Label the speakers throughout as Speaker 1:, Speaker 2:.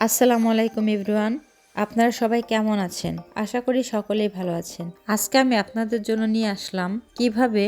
Speaker 1: আসসালামু আলাইকুম এভরিওয়ান। আপনারা সবাই কেমন আছেন? আশা করি সকলেই ভালো আছেন। আজকে আমি আপনাদের জন্য নিয়ে আসলাম কিভাবে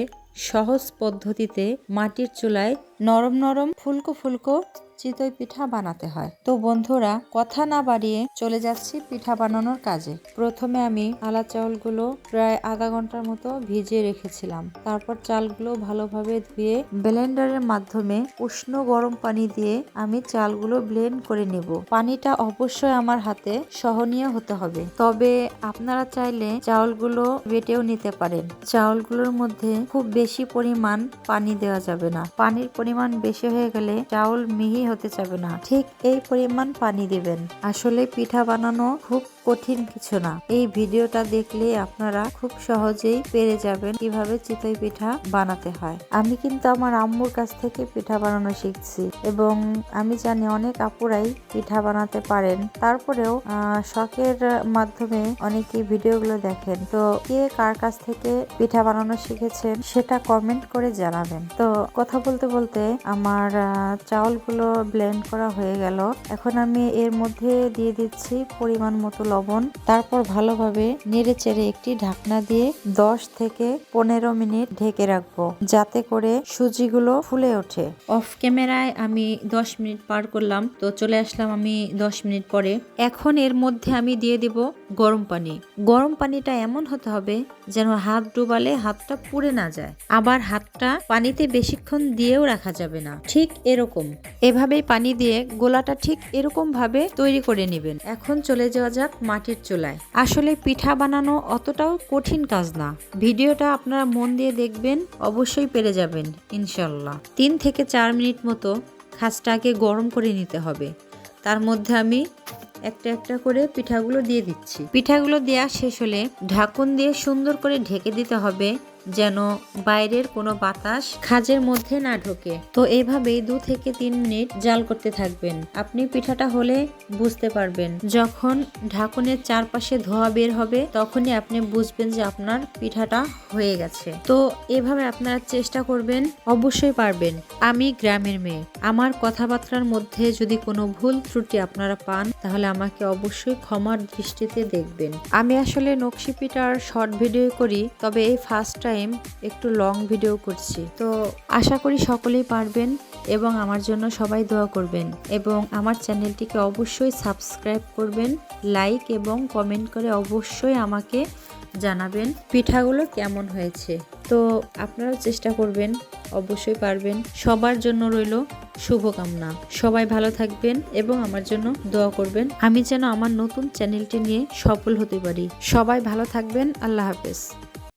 Speaker 1: সহজ পদ্ধতিতে মাটির চুলায় নরম নরম ফুলকো ফুলকো চিতই পিঠা বানাতে হয়। তো বন্ধুরা, কথা না বাড়িয়ে চলে যাচ্ছি পিঠা বানানোর কাজে। প্রথমে আমি আলা চাউলগুলো প্রায় আধা ঘন্টার মতো ভিজিয়ে রেখেছিলাম। তারপর চালগুলো ভালোভাবে ধুয়ে ব্লেন্ডারের মাধ্যমে উষ্ণ গরম পানি দিয়ে আমি চালগুলো ব্লেন্ড করে নেব। পানিটা অবশ্যই আমার হাতে সহনীয় হতে হবে, তবে আপনারা চাইলে চাউলগুলো বেটেও নিতে পারেন। চাউলগুলোর মধ্যে খুব বেশি পরিমাণ পানি দেওয়া যাবে না। পানির পরিমাণ বেশি হয়ে গেলে চাউল মিহি হতে যাবে না। ঠিক এই পরিমাণ পানি দিবেন। আসলে পিঠা বানানো খুব কঠিন কিছু না। এই ভিডিওটা দেখলে আপনারা খুব সহজেই পেরে যাবেন কিভাবে চিতই পিঠা বানাতে হয়। আমি কিন্তু আমার আম্মুর কাছ থেকে পিঠা বানানো শিখছি এবং আমি জানি অনেক আপুরাই পিঠা বানাতে পারেন। তারপরেও শখের মাধ্যমে অনেকেই ভিডিওগুলো দেখেন। তো কে কার কাছ থেকে পিঠা বানানো শিখেছেন সেটা কমেন্ট করে জানাবেন। তো কথা বলতে বলতে আমার চাউলগুলো ব্লেন্ড করা হয়ে গেল। এখন আমি এর মধ্যে দিয়ে দিচ্ছি পরিমাণ মতো লবণ। তারপর ভালোভাবে নেড়ে চেড়ে একটি ঢাকনা দিয়ে 10 থেকে 15 মিনিট ঢেকে রাখবো, যাতে করে সুজিগুলো ফুলে ওঠে। অফ ক্যামেরায় আমি 10 মিনিট পার করলাম, তো চলে আসলাম আমি 10 মিনিট পরে। এখন এর মধ্যে আমি দিয়ে দিব গরম পানি। গরম পানিটা এমন হতে হবে যেন হাত ডুবালে হাতটা পুড়ে না যায়, আবার হাতটা পানিতে বেশিক্ষণ দিয়েও রাখা যাবে না। ঠিক এরকম এভাবেই পানি দিয়ে গোলাটা ঠিক এরকম ভাবে তৈরি করে নেবেন। এখন চলে যাওয়া যাক মাটির চুলায়। আসলে পিঠা বানানো অতটাও কঠিন কাজ না। ভিডিওটা আপনারা মন দিয়ে দেখবেন, অবশ্যই পেরে যাবেন ইনশাল্লাহ। 3 থেকে 4 মিনিট মতো খাসটাকে গরম করে নিতে হবে। তার মধ্যে আমি একটা একটা করে পিঠাগুলো দিয়ে দিচ্ছি। পিঠাগুলো দেওয়া শেষ হলে ঢাকন দিয়ে সুন্দর করে ঢেকে দিতে হবে, যেন বাইরের কোনো বাতাস খাজের মধ্যে না ঢোকে। তো এইভাবেই 2 থেকে 3 মিনিট জাল করতে থাকবেন। আপনি পিঠাটা হলে বুঝতে পারবেন, যখন ঢাকনের চারপাশে ধোঁয়া বের হবে তখনই আপনি বুঝবেন যে আপনার পিঠাটা হয়ে গেছে। তো এভাবে আপনারা চেষ্টা করবেন, অবশ্যই পারবেন। আমি গ্রামের মেয়ে, আমার কথাবার্তার মধ্যে যদি কোনো ভুল ত্রুটি আপনারা পান তাহলে আমাকে অবশ্যই ক্ষমার দৃষ্টিতে দেখবেন। আমি আসলে নকশি পিঠার শর্ট ভিডিও করি, তবে এই ফার্স্ট টাইম একটু লং ভিডিও করছি। তো আশা করি সকলেই পারবেন এবং আমার জন্য সবাই দোয়া করবেন এবং আমার চ্যানেলটিকে অবশ্যই সাবস্ক্রাইব করবেন, লাইক এবং কমেন্ট করে অবশ্যই আমাকে জানাবেন পিঠাগুলো কেমন হয়েছে। তো আপনারাও চেষ্টা করবেন, অবশ্যই পারবেন। সবার জন্য রইল শুভকামনা। সবাই ভালো থাকবেন এবং আমার জন্য দোয়া করবেন, আমি যেন আমার নতুন চ্যানেলটি নিয়ে সফল হতে পারি। সবাই ভালো থাকবেন। আল্লাহ হাফেজ।